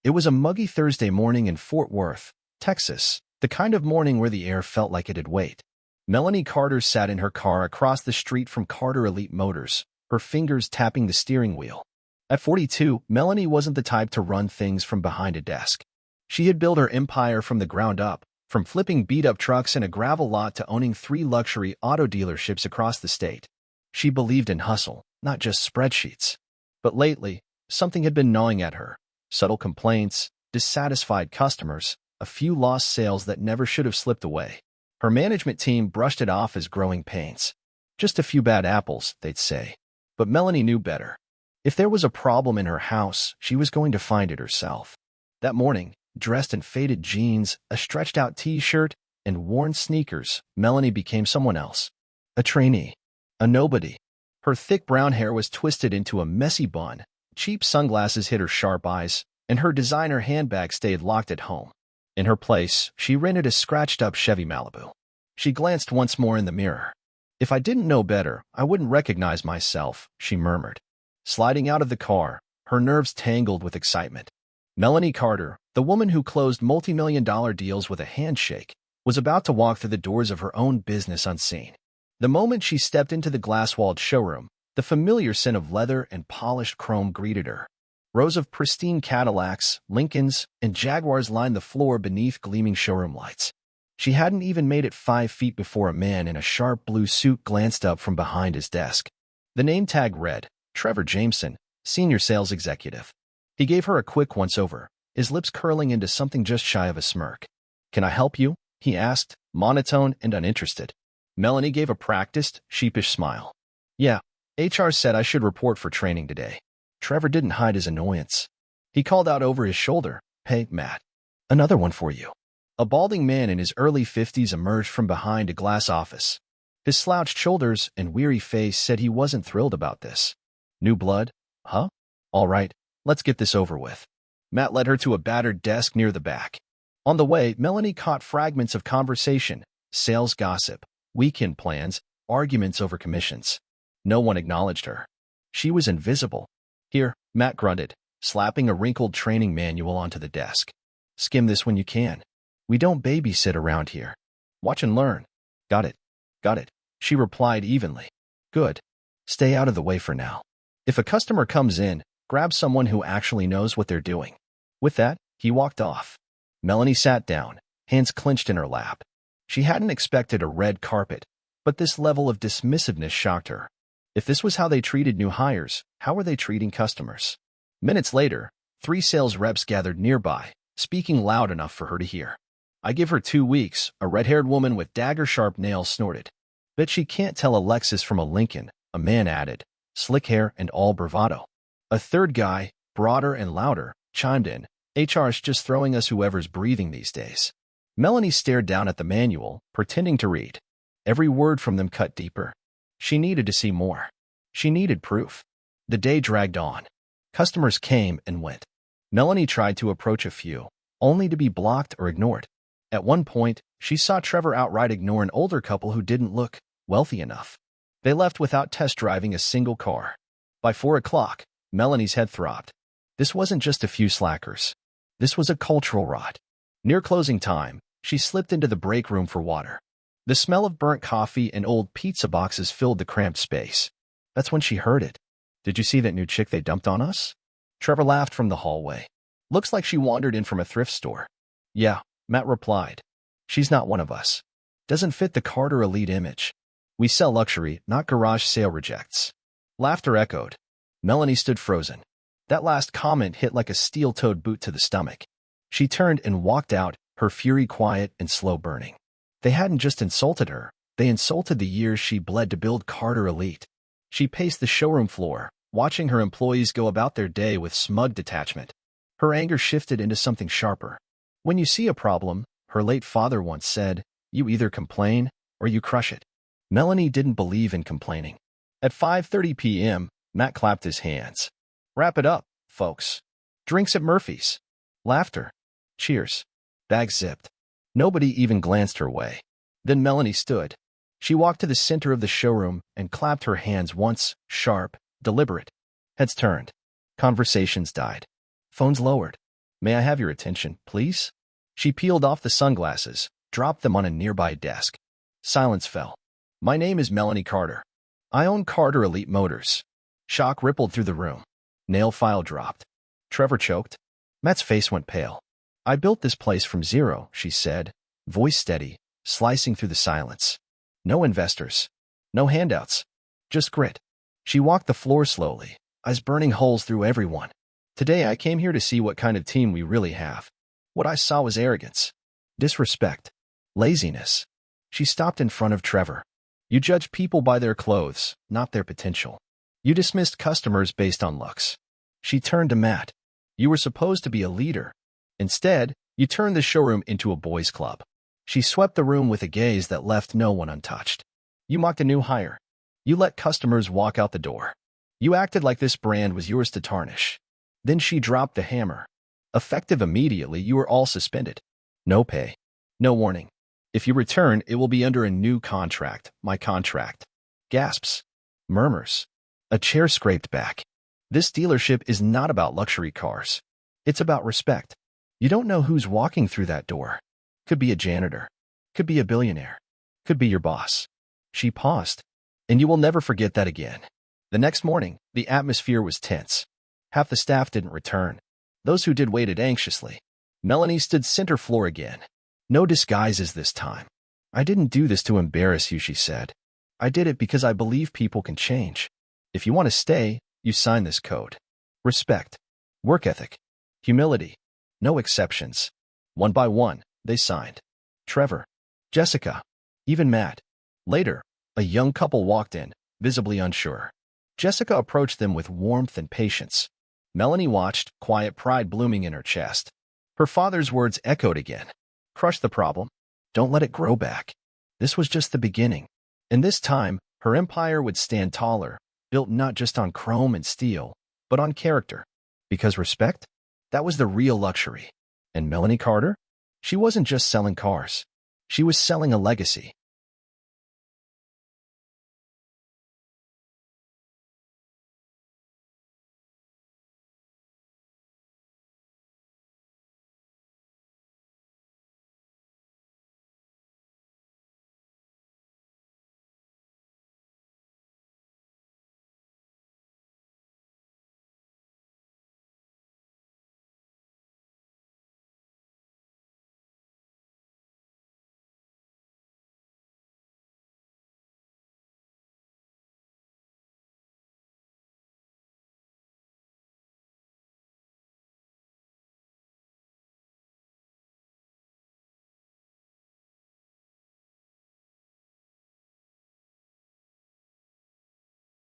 It was a muggy Thursday morning in Fort Worth, Texas, the kind of morning where the air felt like it had weight. Melanie Carter sat in her car across the street from Carter Elite Motors, her fingers tapping the steering wheel. At 42, Melanie wasn't the type to run things from behind a desk. She had built her empire from the ground up, from flipping beat-up trucks in a gravel lot to owning 3 luxury auto dealerships across the state. She believed in hustle, not just spreadsheets. But lately, something had been gnawing at her. Subtle complaints, dissatisfied customers, a few lost sales that never should have slipped away. Her management team brushed it off as growing pains. Just a few bad apples, they'd say. But Melanie knew better. If there was a problem in her house, she was going to find it herself. That morning, dressed in faded jeans, a stretched-out t-shirt, and worn sneakers, Melanie became someone else. A trainee. A nobody. Her thick brown hair was twisted into a messy bun, cheap sunglasses hid her sharp eyes, and her designer handbag stayed locked at home. In her place, she rented a scratched-up Chevy Malibu. She glanced once more in the mirror. "If I didn't know better, I wouldn't recognize myself," she murmured. Sliding out of the car, her nerves tangled with excitement. Melanie Carter, the woman who closed multi-million-dollar deals with a handshake, was about to walk through the doors of her own business unseen. The moment she stepped into the glass-walled showroom, the familiar scent of leather and polished chrome greeted her. Rows of pristine Cadillacs, Lincolns, and Jaguars lined the floor beneath gleaming showroom lights. She hadn't even made it 5 feet before a man in a sharp blue suit glanced up from behind his desk. The name tag read, Trevor Jameson, Senior Sales Executive. He gave her a quick once-over, his lips curling into something just shy of a smirk. "Can I help you?" he asked, monotone and uninterested. Melanie gave a practiced, sheepish smile. "Yeah, HR said I should report for training today." Trevor didn't hide his annoyance. He called out over his shoulder, "Hey, Matt. Another one for you." A balding man in his early 50s emerged from behind a glass office. His slouched shoulders and weary face said he wasn't thrilled about this. "New blood? Huh? All right, let's get this over with." Matt led her to a battered desk near the back. On the way, Melanie caught fragments of conversation, sales gossip, weekend plans, arguments over commissions. No one acknowledged her. She was invisible. "Here," Matt grunted, slapping a wrinkled training manual onto the desk. "Skim this when you can. We don't babysit around here. Watch and learn." "Got it. Got it," she replied evenly. "Good. Stay out of the way for now. If a customer comes in, grab someone who actually knows what they're doing." With that, he walked off. Melanie sat down, hands clenched in her lap. She hadn't expected a red carpet, but this level of dismissiveness shocked her. If this was how they treated new hires, how were they treating customers? Minutes later, 3 sales reps gathered nearby, speaking loud enough for her to hear. "I give her 2 weeks," a red-haired woman with dagger-sharp nails snorted. "Bet she can't tell a Lexus from a Lincoln," a man added, slick hair and all bravado. A third guy, broader and louder, chimed in, "HR's just throwing us whoever's breathing these days." Melanie stared down at the manual, pretending to read. Every word from them cut deeper. She needed to see more. She needed proof. The day dragged on. Customers came and went. Melanie tried to approach a few, only to be blocked or ignored. At one point, she saw Trevor outright ignore an older couple who didn't look wealthy enough. They left without test driving a single car. By 4 o'clock, Melanie's head throbbed. This wasn't just a few slackers. This was a cultural rot. Near closing time, she slipped into the break room for water. The smell of burnt coffee and old pizza boxes filled the cramped space. That's when she heard it. "Did you see that new chick they dumped on us?" Trevor laughed from the hallway. "Looks like she wandered in from a thrift store." "Yeah," Matt replied. "She's not one of us. Doesn't fit the Carter Elite image. We sell luxury, not garage sale rejects." Laughter echoed. Melanie stood frozen. That last comment hit like a steel-toed boot to the stomach. She turned and walked out, her fury quiet and slow-burning. They hadn't just insulted her, they insulted the years she bled to build Carter Elite. She paced the showroom floor, watching her employees go about their day with smug detachment. Her anger shifted into something sharper. "When you see a problem," her late father once said, "you either complain or you crush it." Melanie didn't believe in complaining. At 5:30 p.m., Matt clapped his hands. "Wrap it up, folks. Drinks at Murphy's." Laughter. Cheers. Bags zipped. Nobody even glanced her way. Then Melanie stood. She walked to the center of the showroom and clapped her hands once, sharp, deliberate. Heads turned. Conversations died. Phones lowered. May I have your attention, please? She peeled off the sunglasses, dropped them on a nearby desk. Silence fell. My name is Melanie Carter. I own Carter Elite Motors. Shock rippled through the room. Nail file dropped. Trevor choked. Matt's face went pale. I built this place from zero, she said, voice steady, slicing through the silence. No investors. No handouts. Just grit. She walked the floor slowly, eyes burning holes through everyone. Today I came here to see what kind of team we really have. What I saw was arrogance, disrespect, laziness. She stopped in front of Trevor. You judge people by their clothes, not their potential. You dismissed customers based on looks. She turned to Matt. You were supposed to be a leader. Instead, you turned the showroom into a boys' club. She swept the room with a gaze that left no one untouched. You mocked a new hire. You let customers walk out the door. You acted like this brand was yours to tarnish. Then she dropped the hammer. Effective immediately, you were all suspended. No pay. No warning. If you return, it will be under a new contract, my contract. Gasps. Murmurs. A chair scraped back. This dealership is not about luxury cars. It's about respect. You don't know who's walking through that door. Could be a janitor. Could be a billionaire. Could be your boss. She paused. And you will never forget that again. The next morning, the atmosphere was tense. Half the staff didn't return. Those who did waited anxiously. Melanie stood center floor again. No disguises this time. I didn't do this to embarrass you, she said. I did it because I believe people can change. If you want to stay, you sign this code. Respect. Work ethic. Humility. No exceptions. One by one, they signed. Trevor. Jessica. Even Matt. Later, a young couple walked in, visibly unsure. Jessica approached them with warmth and patience. Melanie watched, quiet pride blooming in her chest. Her father's words echoed again. Crush the problem. Don't let it grow back. This was just the beginning. And this time, her empire would stand taller, built not just on chrome and steel, but on character. Because respect? That was the real luxury. And Melanie Carter? She wasn't just selling cars. She was selling a legacy.